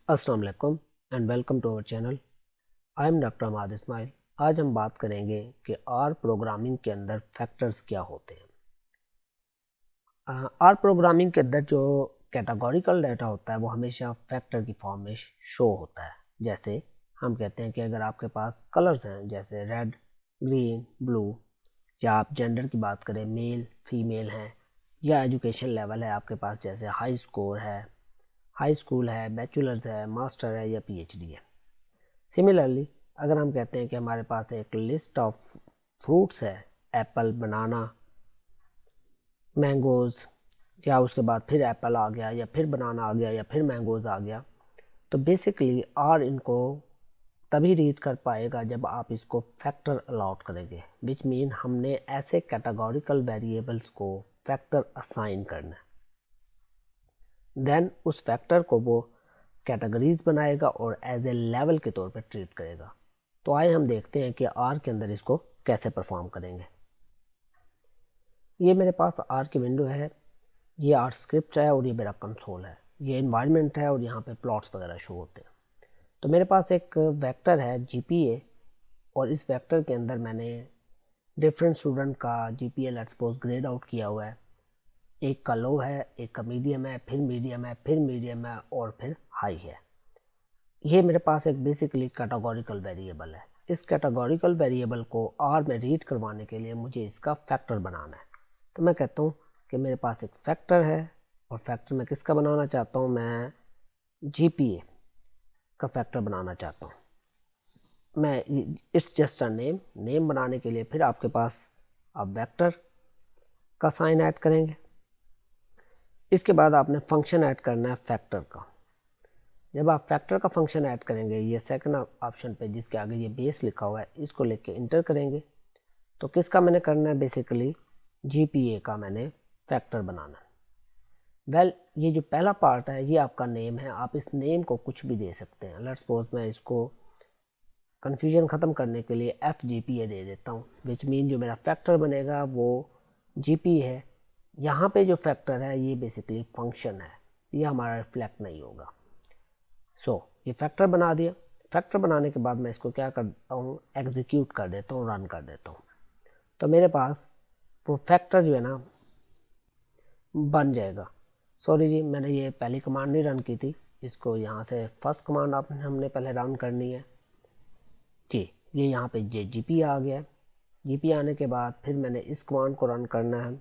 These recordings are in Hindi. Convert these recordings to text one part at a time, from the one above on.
अस्सलाम वालेकुम and welcome to our channel. I am doctor Ahmad Ismail. आज हम बात करेंगे कि आर प्रोग्रामिंग के अंदर फैक्टर्स क्या होते हैं। आर प्रोग्रामिंग के अंदर जो कैटेगोरिकल डाटा होता है वो हमेशा फैक्टर की फॉर्म में शो होता है। जैसे हम कहते हैं कि अगर आपके पास कलर्स हैं जैसे रेड, ग्रीन, ब्लू, या आप जेंडर की बात करें मेल फीमेल हैं, या एजुकेशन लेवल है आपके पास जैसे हाई स्कोर है, हाई स्कूल है, बैचलर्स है, मास्टर है या पीएचडी है। सिमिलरली अगर हम कहते हैं कि हमारे पास एक लिस्ट ऑफ फ्रूट्स है, एप्पल, बनाना, मैंगोज़, या उसके बाद फिर एप्पल आ गया या फिर बनाना आ गया या फिर मैंगोज़ आ गया, तो बेसिकली आर इनको तभी रीड कर पाएगा जब आप इसको फैक्टर अलाउट करेंगे, विच मीन हमने ऐसे कैटेगोरिकल वेरिएबल्स को फैक्टर असाइन करना है। देन उस फैक्टर को वो कैटेगरीज बनाएगा और एज ए लेवल के तौर पर ट्रीट करेगा। तो आइए हम देखते हैं कि आर के अंदर इसको कैसे परफॉर्म करेंगे। ये मेरे पास आर की विंडो है, ये आर स्क्रिप्ट है और ये मेरा कंसोल है, ये इन्वायरमेंट है और यहाँ पे प्लॉट्स वगैरह शो होते हैं। तो मेरे पास एक वेक्टर है जीपीए और इस वेक्टर के अंदर मैंने डिफरेंट स्टूडेंट का GPA let's suppose grade out किया हुआ है। एक का लो है, एक का मीडियम है, फिर मीडियम है, फिर मीडियम है और फिर हाई है। ये मेरे पास एक बेसिकली कैटेगोरिकल वेरिएबल है। इस कैटेगोरिकल वेरिएबल को आर में रीड करवाने के लिए मुझे इसका फैक्टर बनाना है। तो मैं कहता हूँ कि मेरे पास एक फैक्टर है और फैक्टर मैं किसका बनाना चाहता हूँ, मैं जीपीए का फैक्टर बनाना चाहता हूँ। मैं इट्स जस्ट अ नेम बनाने के लिए फिर आपके पास आप वेक्टर का साइन ऐड करेंगे। इसके बाद आपने फंक्शन ऐड करना है फैक्टर का। जब आप फैक्टर का फंक्शन ऐड करेंगे, ये सेकंड ऑप्शन पे जिसके आगे ये बेस लिखा हुआ है इसको लेके इंटर करेंगे। तो किसका मैंने करना है, बेसिकली जीपीए का मैंने फैक्टर बनाना है। वेल ये जो पहला पार्ट है ये आपका नेम है, आप इस नेम को कुछ भी दे सकते हैं। लेट्स सपोज मैं इसको कन्फ्यूजन ख़त्म करने के लिए एफ जी पी ए दे देता हूँ, विच मीन जो मेरा फैक्टर बनेगा वो जी पी है। यहाँ पे जो फैक्टर है ये बेसिकली फंक्शन है, ये हमारा रिफ्लेक्ट नहीं होगा। ये फैक्टर बना दिया। फैक्टर बनाने के बाद मैं इसको क्या करता हूँ, एग्जीक्यूट कर देता हूँ, रन कर देता हूँ। तो मेरे पास वो फैक्टर जो है ना बन जाएगा। सॉरी जी, मैंने ये पहली कमांड नहीं रन की थी, इसको यहाँ से फर्स्ट कमांड हमने पहले रन करनी है जी। ये यहाँ पे जीपी आ गया। जीपी आने के बाद फिर मैंने इस कमांड को रन करना है।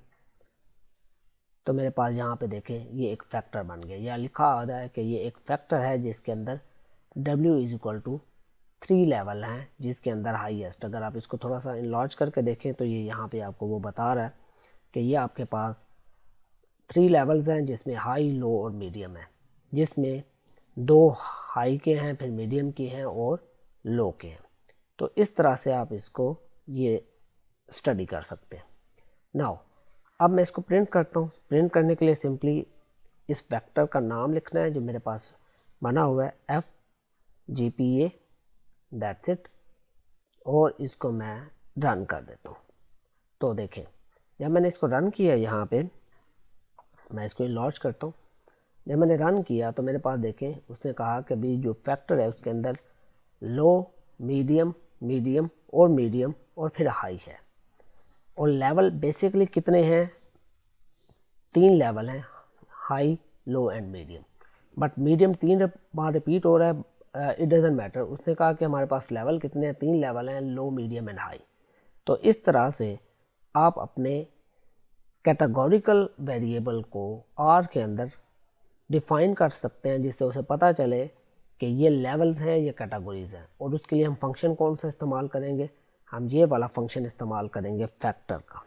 तो मेरे पास यहाँ पे देखें ये एक फैक्टर बन गया, या लिखा आ रहा है कि ये एक फैक्टर है जिसके अंदर w is equal to 3 level हैं, जिसके अंदर हाईएस्ट। अगर आप इसको थोड़ा सा इनलॉज करके देखें तो ये यहाँ पे आपको वो बता रहा है कि ये आपके पास 3 लेवल्स हैं जिसमें हाई, लो और मीडियम है, जिसमें 2 हाई के हैं, फिर मीडियम के हैं और लो के हैं। तो इस तरह से आप इसको ये स्टडी कर सकते हैं। नाउ अब मैं इसको प्रिंट करता हूँ। प्रिंट करने के लिए सिंपली इस वेक्टर का नाम लिखना है जो मेरे पास बना हुआ है, F G P A, that's it, और इसको मैं रन कर देता हूँ। तो देखें जब मैंने इसको रन किया, यहाँ पे मैं इसको लॉन्च करता हूँ। जब मैंने रन किया तो मेरे पास देखें उसने कहा कि अभी जो फैक्टर है उसके अंदर लो, मीडियम, मीडियम और मीडियम और फिर हाई है। और लेवल बेसिकली कितने हैं, 3 लेवल हैं, high, low and medium. But medium 3 bar repeat हो रहा है, इट डजेंट मैटर। उसने कहा कि हमारे पास लेवल कितने हैं, 3 लेवल हैं, लो, मीडियम एंड हाई। तो इस तरह से आप अपने कैटेगोरिकल वेरिएबल को आर के अंदर डिफाइन कर सकते हैं, जिससे उसे पता चले कि ये लेवल्स हैं, ये कैटेगरीज हैं। और उसके लिए हम फंक्शन कौन सा इस्तेमाल करेंगे, हम ये वाला फंक्शन इस्तेमाल करेंगे फैक्टर का।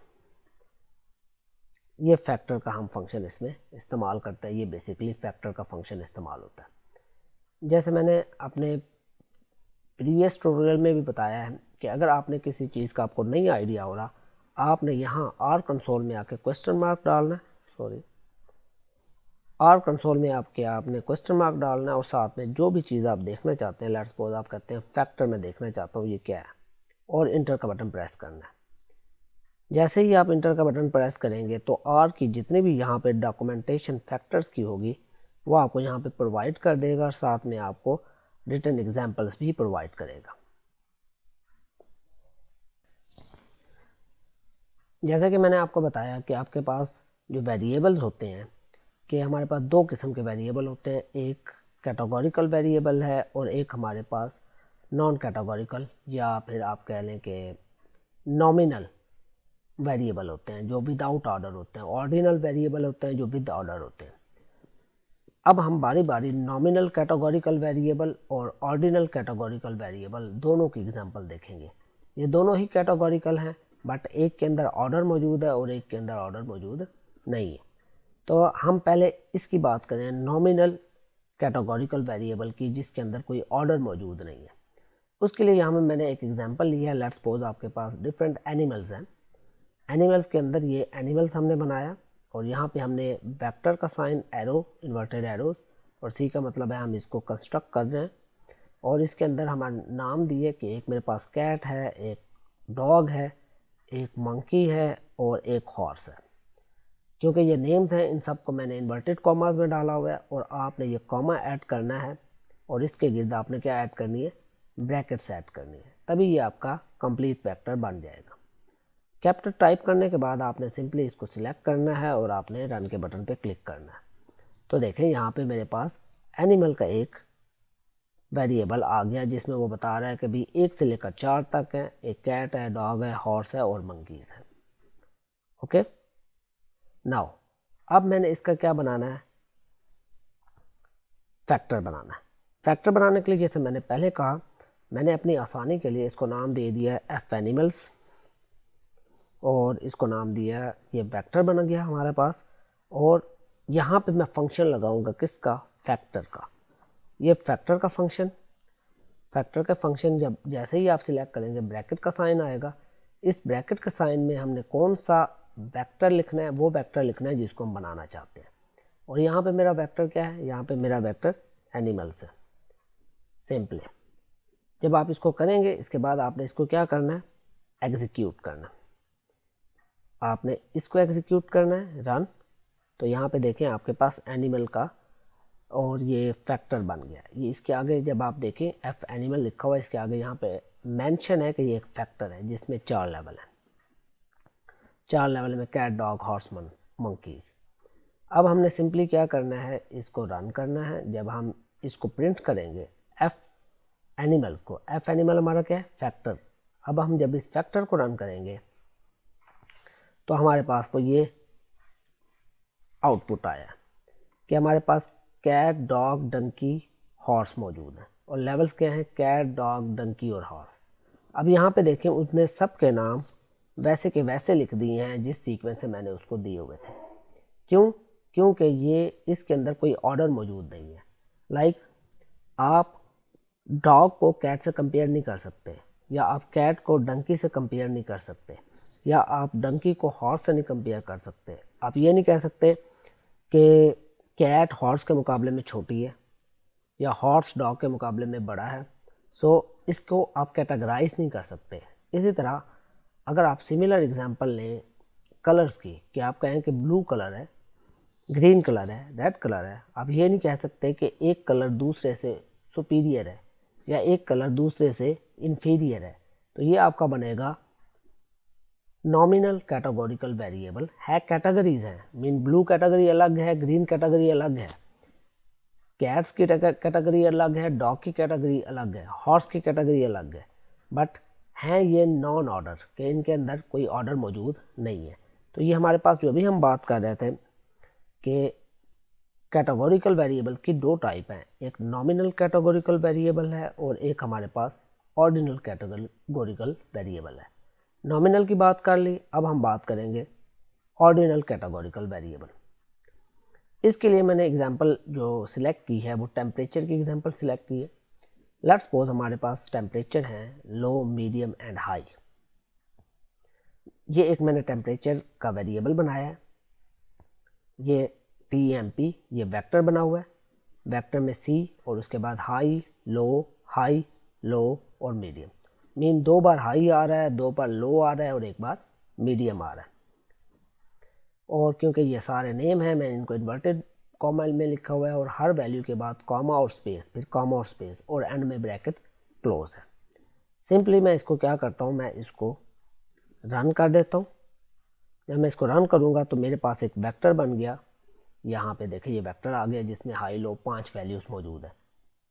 ये फैक्टर का हम फंक्शन इसमें इस्तेमाल करते हैं, ये बेसिकली फैक्टर का फंक्शन इस्तेमाल होता है। जैसे मैंने अपने प्रीवियस ट्यूटोरियल में भी बताया है कि अगर आपने किसी चीज़ का आपको नहीं आइडिया हो रहा, आपने यहाँ आर कंसोल में आके क्वेश्चन मार्क डालना है, सॉरी आर कंसोल में आपने क्वेश्चन मार्क डालना है और साथ में जो भी चीज़ आप देखना चाहते हैं, लेट्स सपोज आप कहते हैं फैक्टर में देखना चाहता हूँ ये क्या है, और इंटर का बटन प्रेस करना है। जैसे ही आप इंटर का बटन प्रेस करेंगे तो आर की जितनी भी यहाँ पे डॉक्यूमेंटेशन फैक्टर्स की होगी वो आपको यहाँ पे प्रोवाइड कर देगा और साथ में आपको रिटन एग्जाम्पल्स भी प्रोवाइड करेगा। जैसा कि मैंने आपको बताया कि आपके पास जो वेरिएबल्स होते हैं कि हमारे पास दो किस्म के वेरिएबल होते हैं, एक कैटेगोरिकल वेरिएबल है और एक हमारे पास नॉन कैटेगोरिकल या फिर आप कह लें कि नॉमिनल वेरिएबल होते हैं जो विदाउट ऑर्डर होते हैं, ऑर्डिनल वेरिएबल होते हैं जो विद ऑर्डर होते हैं। अब हम बारी बारी नॉमिनल कैटेगोरिकल वेरिएबल और ऑर्डिनल कैटेगोरिकल वेरिएबल दोनों की एग्जांपल देखेंगे। ये दोनों ही कैटेगोरिकल हैं बट एक के अंदर ऑर्डर मौजूद है और एक के अंदर ऑर्डर मौजूद नहीं है। तो हम पहले इसकी बात करें नॉमिनल कैटेगोरिकल वेरिएबल की जिसके अंदर कोई ऑर्डर मौजूद नहीं है। उसके लिए यहाँ में मैंने एक एग्जांपल लिया है। लेट्स सपोज आपके पास डिफरेंट एनिमल्स हैं। एनिमल्स के अंदर ये एनिमल्स हमने बनाया और यहाँ पे हमने वेक्टर का साइन एरो, इन्वर्टेड एरो, और सी का मतलब है हम इसको कंस्ट्रक्ट कर रहे हैं और इसके अंदर हमारे नाम दिए कि एक मेरे पास कैट है, एक डॉग है, एक मंकी है और एक हॉर्स है। क्योंकि ये नेम्स हैं इन सब को मैंने इन्वर्टेड कॉमास में डाला हुआ है और आपने ये कॉमा ऐड करना है और इसके गिर्द आपने क्या ऐड करनी है, ब्रैकेट्स ऐड करनी है, तभी ये आपका कंप्लीट वेक्टर बन जाएगा। कैपिटल टाइप करने के बाद आपने सिंपली इसको सिलेक्ट करना है और आपने रन के बटन पे क्लिक करना है। तो देखें यहाँ पे मेरे पास एनिमल का एक वेरिएबल आ गया जिसमें वो बता रहा है कि भाई 1 से लेकर 4 तक है, एक कैट है, डॉग है, हॉर्स है और मंकीज है। ओके, नाउ अब मैंने इसका क्या बनाना है, फैक्टर बनाना है। फैक्टर बनाने के लिए जैसे मैंने पहले कहा, मैंने अपनी आसानी के लिए इसको नाम दे दिया एफ एनिमल्स और इसको नाम दिया, ये वेक्टर बन गया हमारे पास। और यहाँ पे मैं फंक्शन लगाऊंगा किसका, फैक्टर का। ये फैक्टर का फंक्शन, फैक्टर का फंक्शन जब जैसे ही आप सिलेक्ट करेंगे ब्रैकेट का साइन आएगा। इस ब्रैकेट के साइन में हमने कौन सा वेक्टर लिखना है, वो वेक्टर लिखना है जिसको हम बनाना चाहते हैं। और यहाँ पे मेरा वेक्टर क्या है, यहाँ पे मेरा वेक्टर एनिमल्स है। सिंपली जब आप इसको करेंगे इसके बाद आपने इसको क्या करना है, एग्जीक्यूट करना है। आपने इसको एग्जीक्यूट करना है, रन। तो यहाँ पे देखें आपके पास एनिमल का और ये फैक्टर बन गया। ये इसके आगे जब आप देखें एफ एनिमल लिखा हुआ है, इसके आगे यहाँ पे मेंशन है कि ये एक फैक्टर है जिसमें 4 लेवल है। 4 लेवल में कैट, डॉग, हॉर्स, मंकीज। अब हमने सिंपली क्या करना है, इसको रन करना है। जब हम इसको प्रिंट करेंगे एफ एनिमल को, एफ एनिमल हमारा क्या है, फैक्टर। अब हम जब इस फैक्टर को रन करेंगे तो हमारे पास तो ये आउटपुट आया कि हमारे पास कैट, डॉग, डंकी, हॉर्स मौजूद है और लेवल्स क्या हैं, कैट, डॉग, डंकी और हॉर्स। अब यहाँ पे देखें उसने सब के नाम वैसे के वैसे लिख दिए हैं जिस सीक्वेंस से मैंने उसको दिए हुए थे। क्यों, क्योंकि ये इसके अंदर कोई ऑर्डर मौजूद नहीं है। लाइक आप डॉग को कैट से कंपेयर नहीं कर सकते, या आप कैट को डंकी से कंपेयर नहीं कर सकते, या आप डंकी को हॉर्स से नहीं कंपेयर कर सकते। आप ये नहीं कह सकते कि कैट हॉर्स के मुकाबले में छोटी है या हॉर्स डॉग के मुकाबले में बड़ा है। सो इसको आप कैटेगराइज नहीं कर सकते। इसी तरह अगर आप सिमिलर एग्जांपल लें कलर्स की, कि आप कहें कि ब्लू कलर है, ग्रीन कलर है, रेड कलर है, आप ये नहीं कह सकते कि एक कलर दूसरे से सुपीरियर है या एक कलर दूसरे से इन्फीरियर है। तो ये आपका बनेगा नॉमिनल कैटेगोरिकल वेरिएबल है। कैटेगरीज हैं, मीन ब्लू कैटेगरी अलग है, ग्रीन कैटेगरी अलग है, कैट्स की कैटेगरी अलग है, डॉग की कैटेगरी अलग है, हॉर्स की कैटेगरी अलग है, बट हैं ये नॉन ऑर्डर के, इनके अंदर कोई ऑर्डर मौजूद नहीं है। तो ये हमारे पास जो भी हम बात कर रहे थे कि कैटेगोरिकल वेरिएबल की 2 टाइप हैं, एक नॉमिनल कैटेगोरिकल वेरिएबल है और एक हमारे पास ऑर्डिनल कैटेगोरिकल वेरिएबल है। नॉमिनल की बात कर ली, अब हम बात करेंगे ऑर्डिनल कैटेगोरिकल वेरिएबल। इसके लिए मैंने एग्जांपल जो सिलेक्ट की है वो टेम्परेचर की एग्जांपल सिलेक्ट की है। लेट्स सपोज हमारे पास टेम्परेचर है लो, मीडियम एंड हाई। ये एक मैंने टेम्परेचर का वेरिएबल बनाया है। ये TMP ये वेक्टर बना हुआ है, वेक्टर में C और उसके बाद हाई, लो और मीडियम। मीन 2 बार हाई आ रहा है, 2 बार लो आ रहा है और 1 बार मीडियम आ रहा है। और क्योंकि ये सारे नेम हैं मैं इनको इन्वर्टेड कॉमा में लिखा हुआ है और हर वैल्यू के बाद कॉमा और स्पेस, फिर कॉमा और स्पेस और एंड में ब्रैकेट क्लोज है। सिंपली मैं इसको क्या करता हूँ, मैं इसको रन कर देता हूँ। जब मैं इसको रन करूँगा तो मेरे पास एक वेक्टर बन गया। यहाँ पे देखिए ये वेक्टर आ गया जिसमें हाई लो 5 वैल्यूज़ मौजूद है।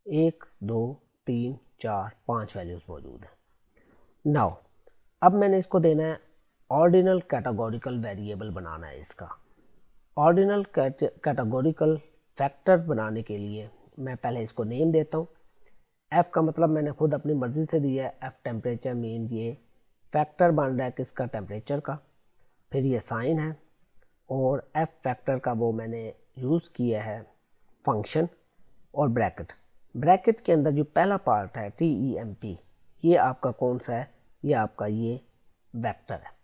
1 2 3 4 5 वैल्यूज़ मौजूद है। नाउ अब मैंने इसको देना है ऑर्डिनल कैटेगोरिकल वेरिएबल बनाना है इसका। ऑर्डिनल कैटेगोरिकल फैक्टर बनाने के लिए मैं पहले इसको नेम देता हूँ। एफ़ का मतलब मैंने खुद अपनी मर्ज़ी से दिया है। एफ़ टेम्परेचर मीन ये फैक्टर बन रहा है किसका, टेम्परेचर का। फिर ये साइन है और एफ़ फैक्टर का वो मैंने यूज़ किया है फंक्शन और ब्रैकेट। ब्रैकेट के अंदर जो पहला पार्ट है TEMP, ये आपका कौन सा है, ये आपका ये वेक्टर है।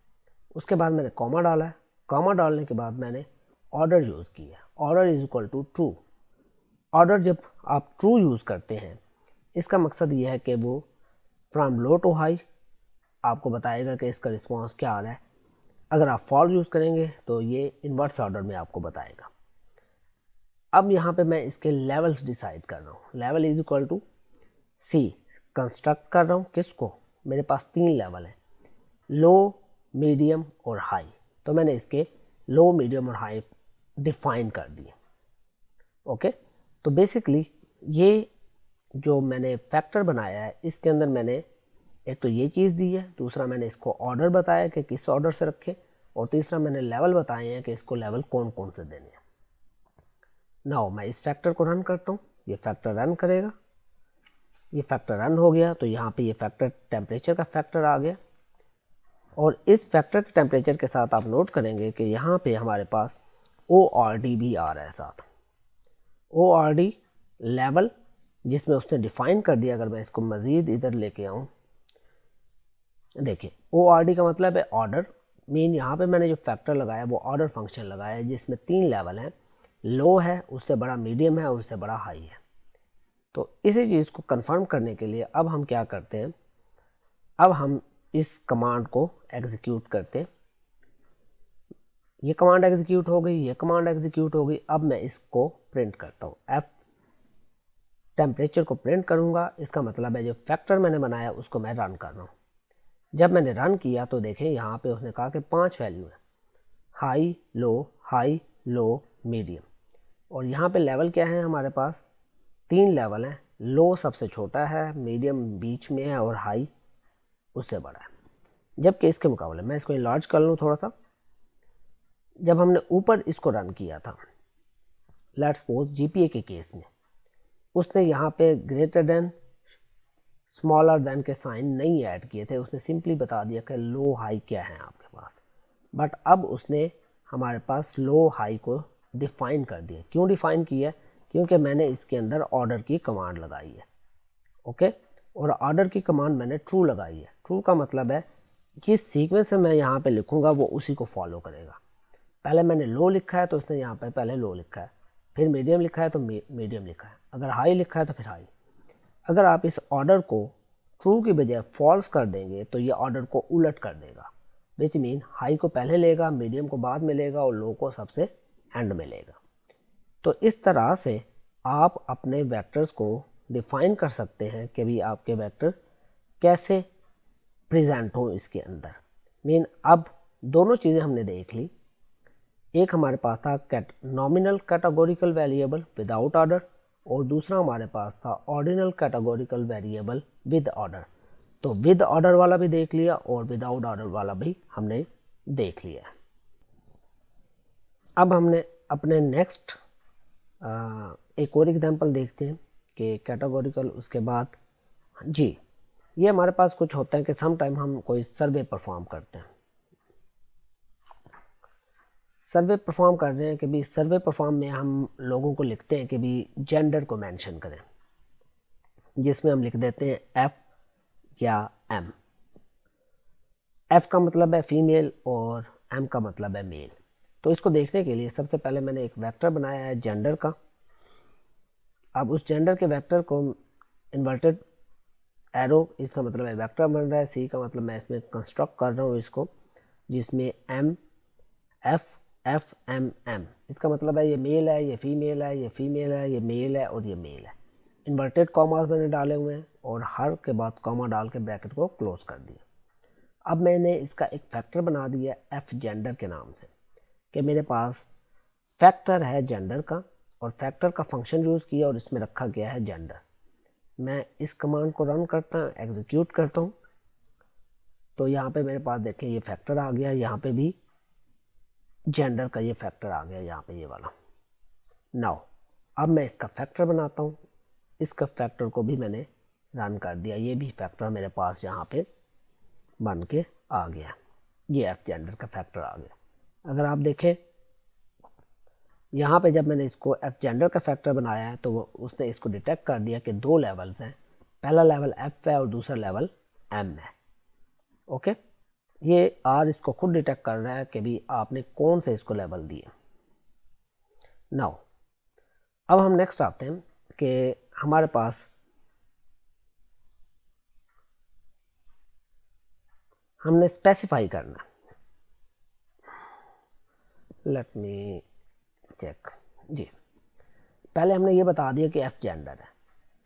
उसके बाद मैंने कॉमा डाला है। कॉमा डालने के बाद मैंने ऑर्डर यूज़ किया। Order is equal to true. Order जब आप ट्रू यूज़ करते हैं इसका मकसद ये है कि वो फ्रॉम लो टू हाई आपको बताएगा कि इसका रिस्पांस क्या आ रहा है। अगर आप फॉल यूज़ करेंगे तो ये इन्वर्स ऑर्डर में आपको बताएगा। अब यहाँ पे मैं इसके लेवल्स डिसाइड कर रहा हूँ। Level is equal to C construct कर रहा हूँ किसको, मेरे पास 3 लेवल हैं, लो, मीडियम और हाई। तो मैंने इसके लो, मीडियम और हाई डिफाइन कर दिए। ओके, तो बेसिकली ये जो मैंने फैक्टर बनाया है इसके अंदर मैंने एक तो ये चीज़ दी है, दूसरा मैंने इसको ऑर्डर बताया कि किस ऑर्डर से रखें, और तीसरा मैंने लेवल बताए हैं कि इसको लेवल कौन कौन से देने हैं। नाउ मैं इस फैक्टर को रन करता हूँ। ये फैक्टर रन करेगा। ये फैक्टर रन हो गया तो यहाँ पे ये फैक्टर टेम्परेचर का फैक्टर आ गया। और इस फैक्टर के टेम्परेचर के साथ आप नोट करेंगे कि यहाँ पे हमारे पास ORD भी आ रहा है साथ। ORD लेवल जिसमें उसने डिफाइन कर दिया। अगर मैं इसको मज़ीद इधर लेके आऊँ, देखिए ORD का मतलब है ऑर्डर। मीन यहाँ पे मैंने जो फैक्टर लगाया वो ऑर्डर फंक्शन लगाया है जिसमें 3 लेवल हैं, लो है, उससे बड़ा मीडियम है और उससे बड़ा हाई है। तो इसी चीज़ को कंफर्म करने के लिए अब हम क्या करते हैं, अब हम इस कमांड को एग्जीक्यूट करते हैं। ये कमांड एग्जीक्यूट हो गई, ये कमांड एग्जीक्यूट हो गई। अब मैं इसको प्रिंट करता हूँ। एफ टेम्परेचर को प्रिंट करूँगा, इसका मतलब है जो फैक्टर मैंने बनाया उसको मैं रन कर रहा हूँ। जब मैंने रन किया तो देखें यहाँ पे उसने कहा कि 5 वैल्यू है, हाई लो मीडियम। और यहाँ पे लेवल क्या है, हमारे पास 3 लेवल हैं। लो सबसे छोटा है, मीडियम बीच में है और हाई उससे बड़ा है। जबकि इसके मुकाबले मैं इसको इनलार्ज कर लूँ थोड़ा सा। जब हमने ऊपर इसको रन किया था, लेट्स सपोज GPA के केस में, उसने यहाँ पे ग्रेटर देन स्मॉलर देन के साइन नहीं ऐड किए थे। उसने सिंपली बता दिया कि लो हाई क्या है आपके पास। बट अब उसने हमारे पास लो हाई को डिफ़ाइन कर दिया। क्यों डिफ़ाइन किया? क्योंकि मैंने इसके अंदर ऑर्डर की कमांड लगाई है। ओके, और ऑर्डर की कमांड मैंने ट्रू लगाई है। ट्रू का मतलब है जिस सीक्वेंस में मैं यहाँ पे लिखूँगा वो उसी को फॉलो करेगा। पहले मैंने लो लिखा है तो इसने यहाँ पे पहले लो लिखा है, फिर मीडियम लिखा है तो मीडियम लिखा है, अगर हाई लिखा है तो फिर हाई। अगर आप इस ऑर्डर को ट्रू की बजाय फॉल्स कर देंगे तो ये ऑर्डर को उलट कर देगा, विच मीन हाई को पहले लेगा, मीडियम को बाद में लेगा और लो को सबसे एंड में लेगा। तो इस तरह से आप अपने वेक्टर्स को डिफाइन कर सकते हैं कि भी आपके वेक्टर कैसे प्रेजेंट हो इसके अंदर। मीन अब दोनों चीज़ें हमने देख ली। एक हमारे पास था nominal categorical variable without order और दूसरा हमारे पास था ordinal categorical variable with order. तो विद ऑर्डर वाला भी देख लिया और विदाउट ऑर्डर वाला भी हमने देख लिया। अब हमने अपने नेक्स्ट एक और एग्जांपल देखते हैं कि कैटेगोरिकल। उसके बाद जी, ये हमारे पास कुछ होता है कि सम टाइम हम कोई सर्वे परफॉर्म करते हैं। सर्वे परफॉर्म कर रहे हैं कि भी सर्वे परफॉर्म में हम लोगों को लिखते हैं कि भी जेंडर को मेंशन करें, जिसमें हम लिख देते हैं एफ या एम। एफ का मतलब है फीमेल और एम का मतलब है मेल। तो इसको देखने के लिए सबसे पहले मैंने एक वेक्टर बनाया है जेंडर का। अब उस जेंडर के वेक्टर को इन्वर्टेड एरो, इसका मतलब है वेक्टर बन रहा है। सी का मतलब मैं इसमें कंस्ट्रक्ट कर रहा हूँ इसको, जिसमें एम, एफ FMM, इसका मतलब है ये मेल है, ये फीमेल है, ये फीमेल है, ये मेल है और ये मेल है। इन्वर्टेड कॉमास मैंने डाले हुए हैं और हर के बाद कॉमा डाल के ब्रैकेट को क्लोज कर दिया। अब मैंने इसका एक फैक्टर बना दिया एफ जेंडर के नाम से, कि मेरे पास फैक्टर है जेंडर का और फैक्टर का फंक्शन यूज़ किया और इसमें रखा गया है जेंडर। मैं इस कमांड को रन करता हूँ, एग्जीक्यूट करता हूँ, तो यहाँ पे मेरे पास देखें ये फैक्टर आ गया, यहाँ पे भी जेंडर का ये फैक्टर आ गया, यहाँ पे ये वाला। नाउ अब मैं इसका फैक्टर बनाता हूँ, इसका फैक्टर को भी मैंने रन कर दिया, ये भी फैक्टर मेरे पास यहाँ पे बन के आ गया, ये एफ जेंडर का फैक्टर आ गया। अगर आप देखें यहाँ पे जब मैंने इसको एफ जेंडर का फैक्टर बनाया है तो उसने इसको डिटेक्ट कर दिया कि दो लेवल्स हैं, पहला लेवल एफ है और दूसरा लेवल एम है। ओके, ये आर इसको खुद डिटेक्ट कर रहा है कि भी आपने कौन से इसको लेवल दिए। नाउ अब हम नेक्स्ट आते हैं कि हमारे पास हमने स्पेसिफाई करना, लेट मी चेक जी। पहले हमने ये बता दिया कि एफ जेंडर है,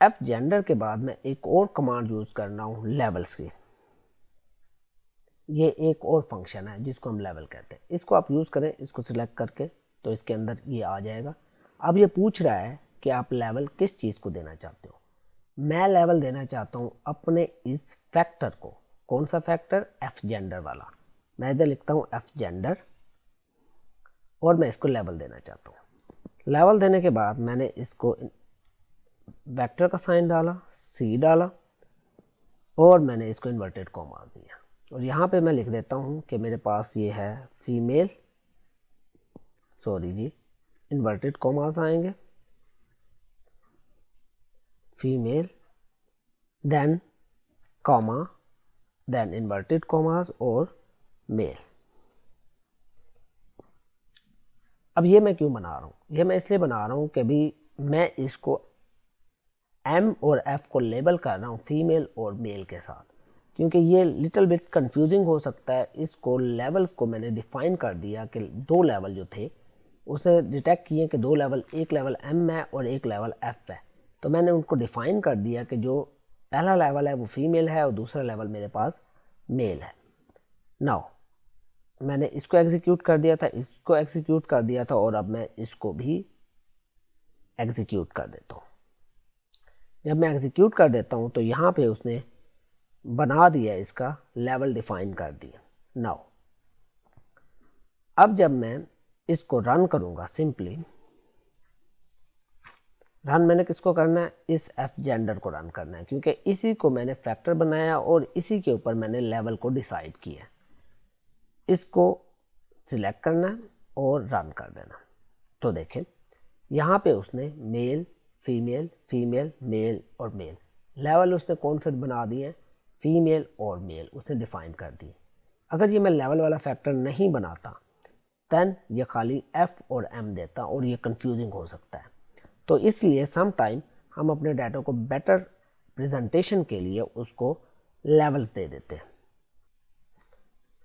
एफ जेंडर के बाद मैं एक और कमांड यूज़ करना हूँ लेवल्स की। ये एक और फंक्शन है जिसको हम लेवल कहते हैं, इसको आप यूज़ करें, इसको सिलेक्ट करके तो इसके अंदर ये आ जाएगा। अब ये पूछ रहा है कि आप लेवल किस चीज़ को देना चाहते हो। मैं लेवल देना चाहता हूँ अपने इस फैक्टर को। कौन सा फैक्टर? एफ जेंडर वाला। मैं इधर लिखता हूँ एफ जेंडर और मैं इसको लेवल देना चाहता हूँ। लेवल देने के बाद मैंने इसको वेक्टर का साइन डाला, सी डाला और मैंने इसको इन्वर्टेड कॉमा दिया और यहाँ पे मैं लिख देता हूँ कि मेरे पास ये है फीमेल, सॉरी जी, इन्वर्टेड कॉमास आएंगे, female then comma then inverted commas और मेल। अब ये मैं क्यों बना रहा हूँ? ये मैं इसलिए बना रहा हूँ कि भी मैं इसको एम और एफ को लेबल कर रहा हूँ फीमेल और मेल के साथ, क्योंकि ये लिटिल बिट कंफ्यूजिंग हो सकता है। इसको लेवल्स को मैंने डिफ़ाइन कर दिया कि दो लेवल जो थे उसने डिटेक्ट किए कि दो लेवल, एक लेवल एम है और एक लेवल एफ है, तो मैंने उनको डिफ़ाइन कर दिया कि जो पहला लेवल है वो फीमेल है और दूसरा लेवल मेरे पास मेल है। नाउ मैंने इसको एग्जीक्यूट कर दिया था, इसको एग्जीक्यूट कर दिया था और अब मैं इसको भी एग्जीक्यूट कर देता हूँ। जब मैं एग्जीक्यूट कर देता हूँ तो यहाँ पे उसने बना दिया, इसका लेवल डिफाइन कर दिया। नाउ अब जब मैं इसको रन करूँगा, सिंपली रन मैंने किसको करना है? इस एफ जेंडर को रन करना है, क्योंकि इसी को मैंने फैक्टर बनाया और इसी के ऊपर मैंने लेवल को डिसाइड किया। इसको सिलेक्ट करना है और रन कर देना। तो देखें यहाँ पे उसने मेल, फीमेल, फीमेल, मेल और मेल लेवल उसने कौन से बना दिए? फीमेल और मेल उसने डिफाइन कर दिए। अगर ये मैं लेवल वाला फैक्टर नहीं बनाता दैन ये खाली एफ और एम देता और ये कंफ्यूजिंग हो सकता है। तो इसलिए सम टाइम हम अपने डाटा को बेटर प्रेजेंटेशन के लिए उसको लेवल्स दे देते हैं।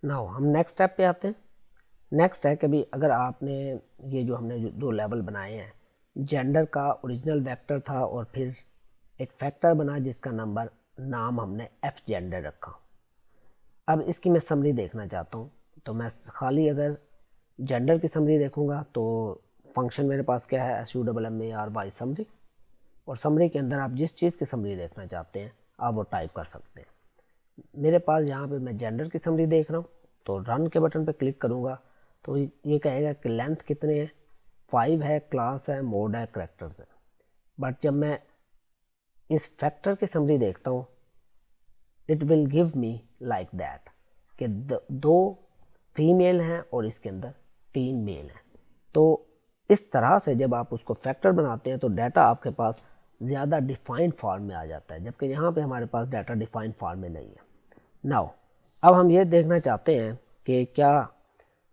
नाउ हम नेक्स्ट स्टेप पे आते हैं। नेक्स्ट है कि भी अगर आपने ये जो हमने जो दो लेवल बनाए हैं, जेंडर का ओरिजिनल वेक्टर था और फिर एक फैक्टर बना जिसका नाम हमने एफ जेंडर रखा। अब इसकी मैं समरी देखना चाहता हूँ, तो मैं खाली अगर जेंडर की समरी देखूँगा तो फंक्शन मेरे पास क्या है? SUMMARY समरी, और समरी के अंदर आप जिस चीज़ की समरी देखना चाहते हैं आप वो टाइप कर सकते हैं। मेरे पास यहाँ पे मैं जेंडर की समरी देख रहा हूँ, तो रन के बटन पे क्लिक करूँगा तो ये कहेगा कि लेंथ कितने हैं, 5 है, क्लास है, मोड है, करैक्टर्स है। बट जब मैं इस फैक्टर की समरी देखता हूँ it will give me like that कि दो फीमेल हैं और इसके अंदर 3 मेल हैं। तो इस तरह से जब आप उसको फैक्टर बनाते हैं तो डाटा आपके पास ज़्यादा डिफाइंड फॉर्म में आ जाता है, जबकि यहाँ पे हमारे पास डाटा डिफाइंड फॉर्म में नहीं है। नाउ अब हम ये देखना चाहते हैं कि क्या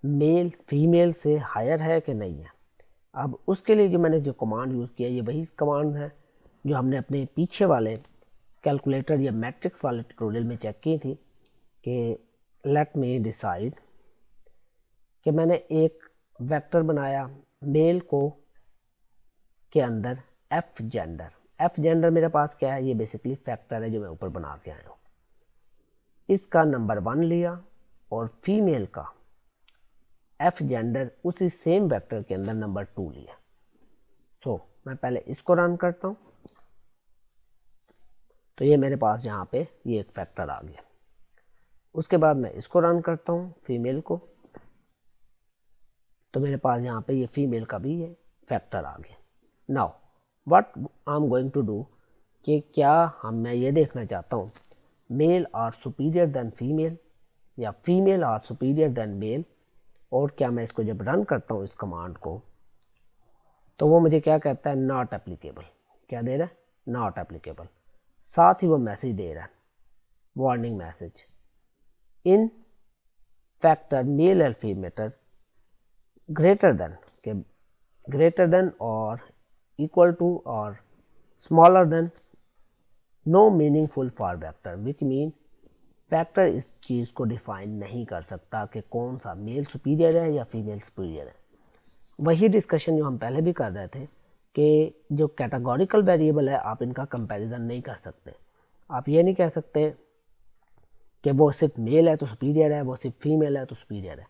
मेल फीमेल से हायर है कि नहीं है। अब उसके लिए जो मैंने जो कमांड यूज़ किया ये वही कमांड है जो हमने अपने पीछे वाले कैलकुलेटर या मैट्रिक्स वाले ट्यूटोरियल में चेक की थी कि लेट मी डिसाइड कि मैंने एक वेक्टर बनाया मेल को के अंदर एफ जेंडर। एफ जेंडर मेरे पास क्या है, ये बेसिकली फैक्टर है जो मैं ऊपर बना के आया हूँ। इसका नंबर 1 लिया और फीमेल का एफ जेंडर उसी सेम वेक्टर के अंदर नंबर 2 लिया। सो मैं पहले इसको रन करता हूँ, तो ये मेरे पास यहाँ पे ये एक फैक्टर आ गया। उसके बाद मैं इसको रन करता हूँ फीमेल को, तो मेरे पास यहाँ पे ये फीमेल का भी ये फैक्टर आ गया। Now what I am going to do कि क्या मैं ये देखना चाहता हूँ male are superior than female या female are superior than male, और क्या मैं इसको जब रन करता हूँ इस कमांड को, तो वो मुझे क्या कहता है, नॉट एप्लीकेबल। क्या दे रहा है, नॉट एप्लीकेबल। साथ ही वो मैसेज दे रहा है, warning message, in factor male और फीमेल ग्रेटर देन के ग्रेटर देन और इक्वल टू और smaller than no meaningful for vector, which mean factor इस चीज़ को डिफाइन नहीं कर सकता कि कौन सा मेल सुपीरियर है या फीमेल सुपीरियर है। वही डिस्कशन जो हम पहले भी कर रहे थे कि जो कैटेगोरिकल वेरिएबल है आप इनका कंपैरिजन नहीं कर सकते। आप ये नहीं कह सकते कि वो सिर्फ मेल है तो सुपीरियर है, वो सिर्फ फीमेल है तो सुपीरियर है।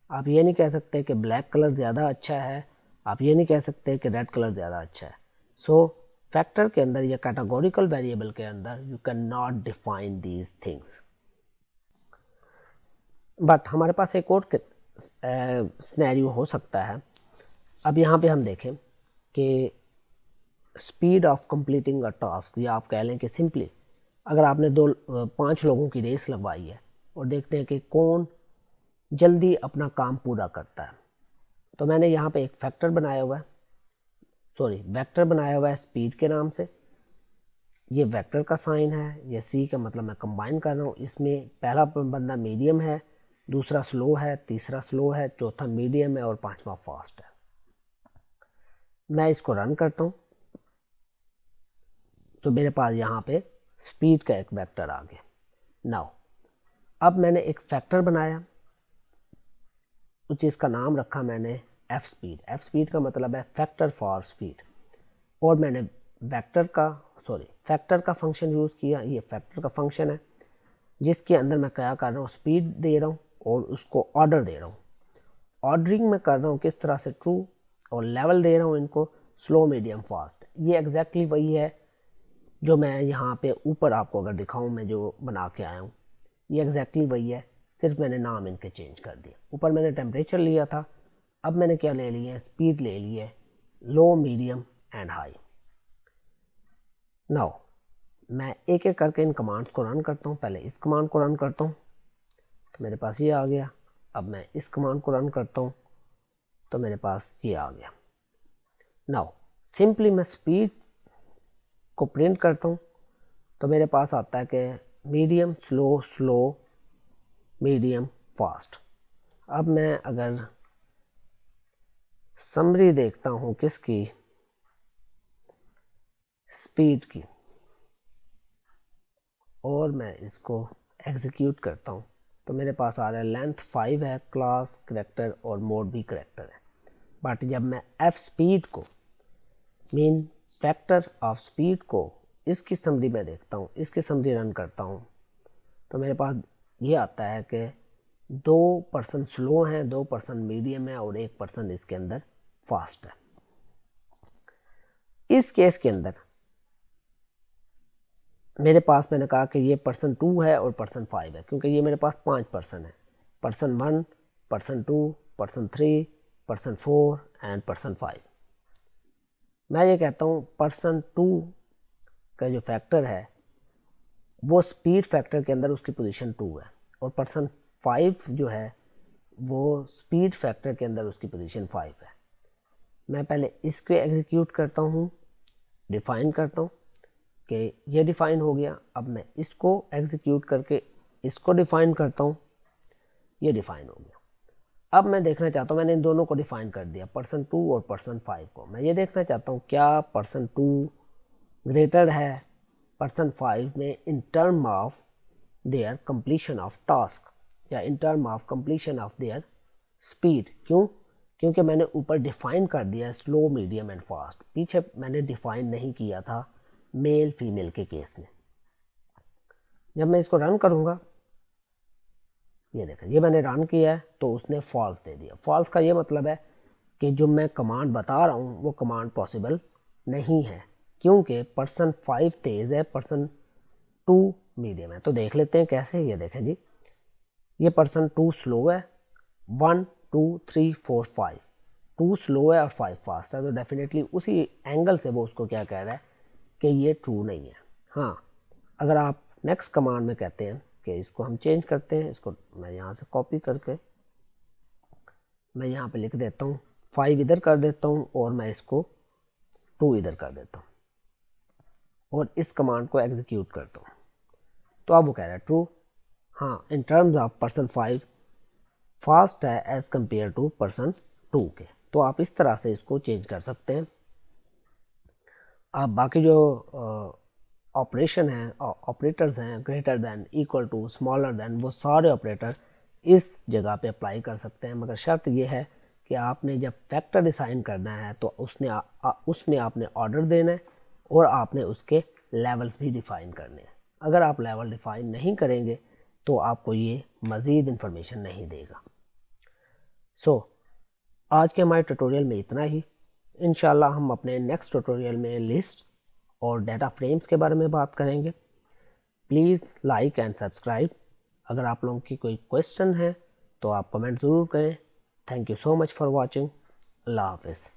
आप ये नहीं कह सकते कि ब्लैक कलर ज़्यादा अच्छा है, आप ये नहीं कह सकते कि रेड कलर ज़्यादा अच्छा है। सो फैक्टर के अंदर या कैटेगोरिकल वेरिएबल के अंदर you can not define these things. But हमारे पास एक और सिनेरियो हो सकता है। अब यहाँ पे हम देखें कि speed of completing a task, या आप कह लें कि सिंपली अगर आपने 5 लोगों की रेस लगवाई है और देखते हैं कि कौन जल्दी अपना काम पूरा करता है, तो मैंने यहाँ पे एक फैक्टर बनाया हुआ है, वेक्टर बनाया हुआ है स्पीड के नाम से। ये वेक्टर का साइन है, ये सी का मतलब मैं कंबाइन कर रहा हूँ। इसमें पहला बंदा मीडियम है, दूसरा स्लो है, तीसरा स्लो है, चौथा मीडियम है और पांचवा फास्ट है। मैं इसको रन करता हूँ तो मेरे पास यहाँ पे स्पीड का एक वेक्टर आ गया। नाउ अब मैंने एक फैक्टर बनाया, उस चीज़ का नाम रखा मैंने एफ स्पीड। एफ स्पीड का मतलब है फैक्टर फॉर स्पीड, और मैंने फैक्टर का फंक्शन यूज़ किया। ये फैक्टर का फंक्शन है जिसके अंदर मैं क्या कर रहा हूँ, स्पीड दे रहा हूँ और उसको ऑर्डर दे रहा हूँ। ऑर्डरिंग में कर रहा हूँ किस तरह से, ट्रू, और लेवल दे रहा हूँ इनको स्लो मीडियम फास्ट। ये एग्जैक्टली वही है जो मैं यहाँ पे ऊपर आपको अगर दिखाऊँ, मैं जो बना के आया हूँ ये एग्जैक्टली वही है, सिर्फ मैंने नाम इनके चेंज कर दिया। ऊपर मैंने टेम्परेचर लिया था, अब मैंने क्या ले लिया है, स्पीड ले ली है, लो मीडियम एंड हाई। नाउ मैं एक एक करके इन कमांड्स को रन करता हूँ। पहले इस कमांड को रन करता हूँ तो मेरे पास ये आ गया। अब मैं इस कमांड को रन करता हूँ तो मेरे पास ये आ गया। नाउ सिंपली मैं स्पीड को प्रिंट करता हूँ तो मेरे पास आता है कि medium slow, slow medium fast. अब मैं अगर समरी देखता हूँ किसकी, स्पीड की, और मैं इसको एग्जीक्यूट करता हूँ तो मेरे पास आ रहा है लेंथ 5 है, क्लास करेक्टर और मोड भी करेक्टर है। बट जब मैं एफ स्पीड को मीन फैक्टर ऑफ स्पीड को इसकी समरी में देखता हूँ, इसकी समरी रन करता हूँ, तो मेरे पास ये आता है कि 2% स्लो हैं, 2% मीडियम है और 1% इसके अंदर फास्ट है। इस केस के अंदर मेरे पास मैंने कहा कि ये %2 है और %5 है, क्योंकि ये मेरे पास 5% है, %1, %2, %3, %4 एंड %5। मैं ये कहता हूँ %2 का जो फैक्टर है वो स्पीड फैक्टर के अंदर उसकी पोजीशन 2 है, और %5 जो है वो स्पीड फैक्टर के अंदर उसकी पोजीशन 5 है। मैं पहले इसको एग्जीक्यूट करता हूँ, डिफ़ाइन करता हूँ कि ये डिफ़ाइन हो गया। अब मैं इसको एग्जीक्यूट करके इसको डिफ़ाइन करता हूँ, ये डिफ़ाइन हो गया। अब मैं देखना चाहता हूँ, मैंने इन दोनों को डिफ़ाइन कर दिया, %2 और %5 को। मैं ये देखना चाहता हूँ क्या %2 ग्रेटर है %5 में in term of their completion of task या in term of completion of their speed. क्यों? क्योंकि मैंने ऊपर डिफ़ाइन कर दिया स्लो, मीडियम एंड फास्ट, पीछे मैंने डिफ़ाइन नहीं किया था मेल फीमेल के केस में। जब मैं इसको रन करूँगा, ये देखें, ये मैंने रन किया है तो उसने फॉल्स दे दिया। फॉल्स का ये मतलब है कि जो मैं कमांड बता रहा हूँ वो कमांड पॉसिबल नहीं है, क्योंकि पर्सन 5 तेज़ है, पर्सन 2 मीडियम है। तो देख लेते हैं कैसे। ये देखें जी, ये पर्सन 2 स्लो है, 1 2 3 4 5, 2 स्लो है और 5 फास्ट है, तो डेफिनेटली उसी एंगल से वो उसको क्या कह रहा है कि ये ट्रू नहीं है। हाँ, अगर आप नेक्स्ट कमांड में कहते हैं कि इसको हम चेंज करते हैं, इसको मैं यहाँ से कॉपी करके मैं यहाँ पे लिख देता हूँ, 5 इधर कर देता हूँ और मैं इसको 2 इधर कर देता हूँ और इस कमांड को एग्जीक्यूट करता हूँ, तो अब वो कह रहा है ट्रू। हाँ, in terms of person 5 fast है एज़ कम्पेयर टू पर्सन 2 के। तो आप इस तरह से इसको चेंज कर सकते हैं। आप बाकी जो ऑपरेशन हैं, ऑपरेटर्स हैं, greater than, equal to, smaller than, वो सारे ऑपरेटर इस जगह पे अप्लाई कर सकते हैं, मगर शर्त ये है कि आपने जब फैक्टर डिसाइन करना है तो उसमें आपने ऑर्डर देना है और आपने उसके लेवल्स भी डिफ़ाइन करने हैं। अगर आप लेवल डिफ़ाइन नहीं करेंगे तो आपको ये मज़ीद इन्फॉर्मेशन नहीं देगा। आज के हमारे ट्यूटोरियल में इतना ही। इंशाल्लाह हम अपने नेक्स्ट ट्यूटोरियल में लिस्ट और डाटा फ्रेम्स के बारे में बात करेंगे। Please like and subscribe. अगर आप लोगों की कोई क्वेश्चन है तो आप कमेंट ज़रूर करें। Thank you so much for watching. अल्लाह हाफ़िज़।